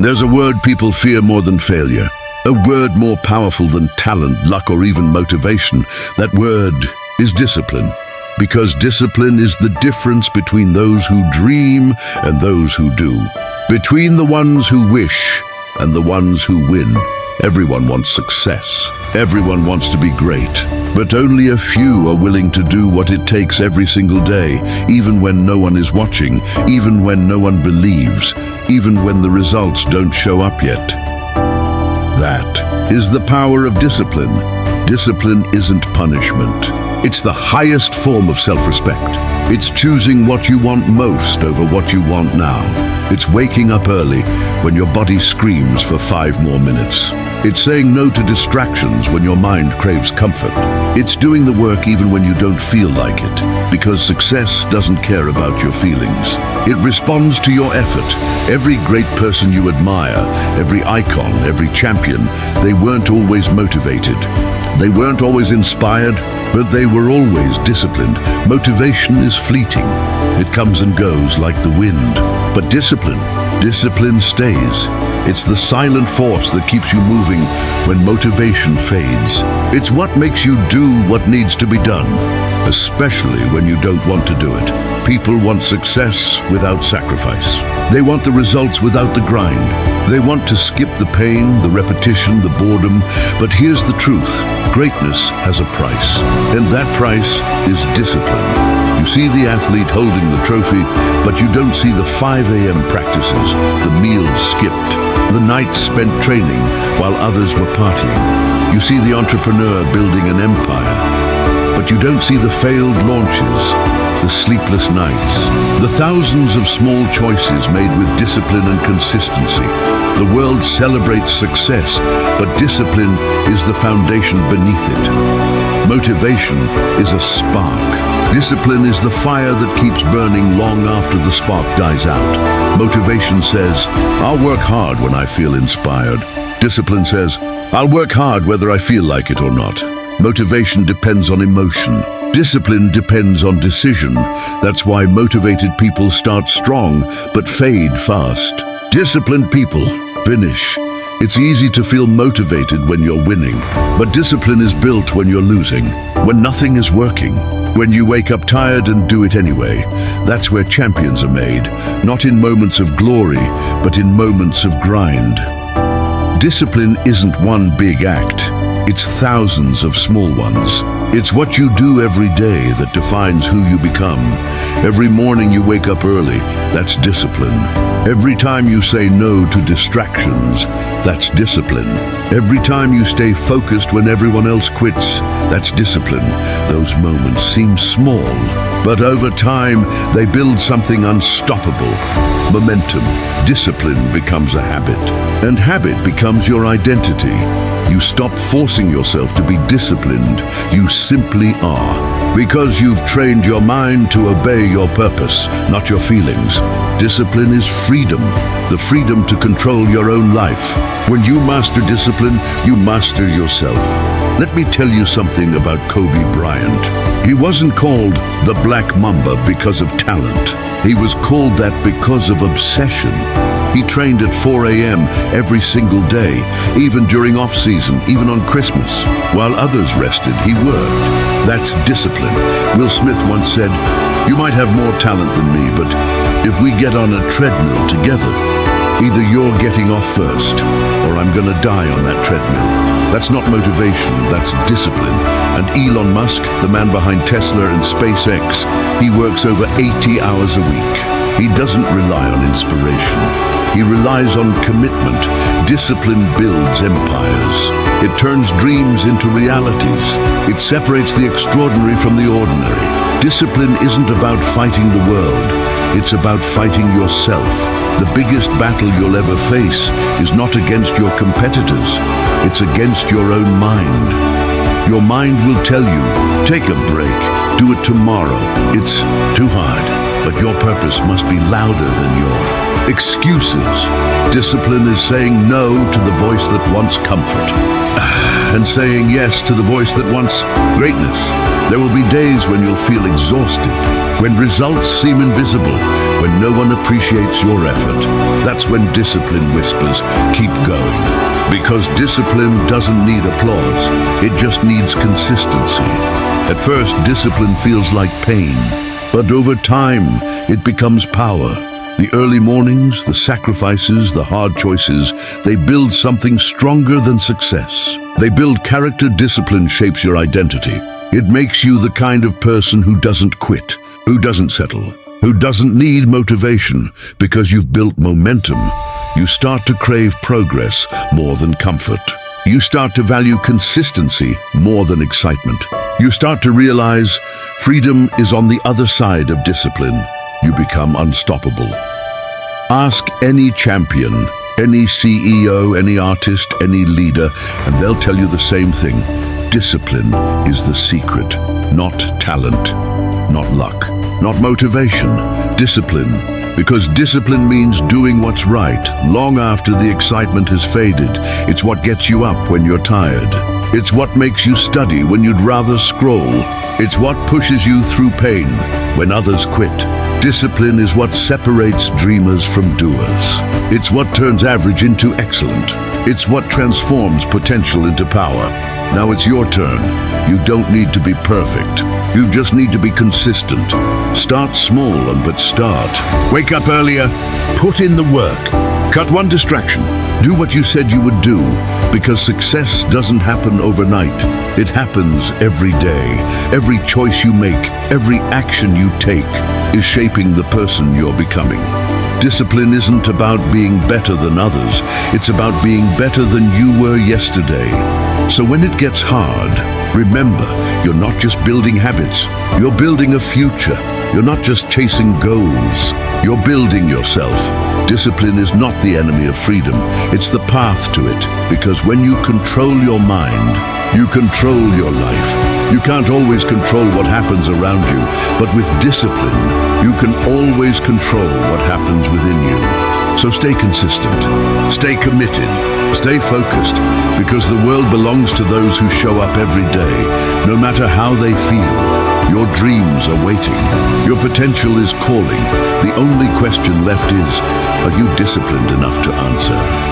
There's a word people fear more than failure. A word more powerful than talent, luck, or even motivation. That word is discipline. Because discipline is the difference between those who dream and those who do. Between the ones who wish and the ones who win. Everyone wants success. Everyone wants to be great. But only a few are willing to do what it takes every single day, even when no one is watching, even when no one believes, even when the results don't show up yet. That is the power of discipline. Discipline isn't punishment. It's the highest form of self-respect. It's choosing what you want most over what you want now. It's waking up early when your body screams for 5 more minutes. It's saying no to distractions when your mind craves comfort. It's doing the work even when you don't feel like it, because success doesn't care about your feelings. It responds to your effort. Every great person you admire, every icon, every champion, they weren't always motivated. They weren't always inspired, but they were always disciplined. Motivation is fleeting. It comes and goes like the wind. But discipline stays. It's the silent force that keeps you moving when motivation fades. It's what makes you do what needs to be done, especially when you don't want to do it. People want success without sacrifice. They want the results without the grind. They want to skip the pain, the repetition, the boredom. But here's the truth. Greatness has a price, and that price is discipline. You see the athlete holding the trophy, but you don't see the 5 a.m. practices, the meals skipped, the nights spent training while others were partying. You see the entrepreneur building an empire, but you don't see the failed launches, the sleepless nights, the thousands of small choices made with discipline and consistency. The world celebrates success, but discipline is the foundation beneath it. Motivation is a spark. Discipline is the fire that keeps burning long after the spark dies out. Motivation says, I'll work hard when I feel inspired. Discipline says, I'll work hard whether I feel like it or not. Motivation depends on emotion. Discipline depends on decision. That's why motivated people start strong but fade fast. Disciplined people finish. It's easy to feel motivated when you're winning, but discipline is built when you're losing, when nothing is working, when you wake up tired and do it anyway. That's where champions are made, not in moments of glory, but in moments of grind. Discipline isn't one big act. It's thousands of small ones. It's what you do every day that defines who you become. Every morning you wake up early, that's discipline. Every time you say no to distractions, that's discipline. Every time you stay focused when everyone else quits, that's discipline. Those moments seem small, but over time they build something unstoppable. Momentum. Discipline becomes a habit, and habit becomes your identity. You stop forcing yourself to be disciplined. You simply are. Because you've trained your mind to obey your purpose, not your feelings. Discipline is freedom, the freedom to control your own life. When you master discipline, you master yourself. Let me tell you something about Kobe Bryant. He wasn't called the Black Mamba because of talent. He was called that because of obsession. He trained at 4 a.m. every single day, even during off-season, even on Christmas. While others rested, he worked. That's discipline. Will Smith once said, "You might have more talent than me, but if we get on a treadmill together, either you're getting off first, or I'm gonna die on that treadmill." That's not motivation, that's discipline. And Elon Musk, the man behind Tesla and SpaceX, he works over 80 hours a week. He doesn't rely on inspiration. He relies on commitment. Discipline builds empires. It turns dreams into realities. It separates the extraordinary from the ordinary. Discipline isn't about fighting the world. It's about fighting yourself. The biggest battle you'll ever face is not against your competitors. It's against your own mind. Your mind will tell you, take a break, do it tomorrow. It's too hard. But your purpose must be louder than your excuses. Discipline is saying no to the voice that wants comfort and saying yes to the voice that wants greatness. There will be days when you'll feel exhausted, When results seem invisible, when no one appreciates your effort, that's when discipline whispers, keep going. Because discipline doesn't need applause, it just needs consistency. At first, discipline feels like pain, but over time, it becomes power. The early mornings, the sacrifices, the hard choices, they build something stronger than success. They build character. Discipline shapes your identity. It makes you the kind of person who doesn't quit, who doesn't settle, who doesn't need motivation. Because you've built momentum, you start to crave progress more than comfort. You start to value consistency more than excitement. You start to realize freedom is on the other side of discipline. You become unstoppable. Ask any champion, any CEO, any artist, any leader, and they'll tell you the same thing. Discipline is the secret, not talent, not luck, not motivation. Discipline, because discipline means doing what's right long after the excitement has faded. It's what gets you up when you're tired. It's what makes you study when you'd rather scroll. It's what pushes you through pain when others quit. Discipline is what separates dreamers from doers. It's what turns average into excellent. It's what transforms potential into power. Now it's your turn. You don't need to be perfect. You just need to be consistent. Start small, but start. Wake up earlier. Put in the work. Cut one distraction. Do what you said you would do, because success doesn't happen overnight. It happens every day. Every choice you make, every action you take, is shaping the person you're becoming. Discipline isn't about being better than others. It's about being better than you were yesterday. So when it gets hard, remember, you're not just building habits. You're building a future. You're not just chasing goals. You're building yourself. Discipline is not the enemy of freedom. It's the path to it. Because when you control your mind, you control your life. You can't always control what happens around you, but with discipline, you can always control what happens within you. So stay consistent, stay committed, stay focused, because the world belongs to those who show up every day, no matter how they feel. Your dreams are waiting. Your potential is calling. The only question left is, are you disciplined enough to answer?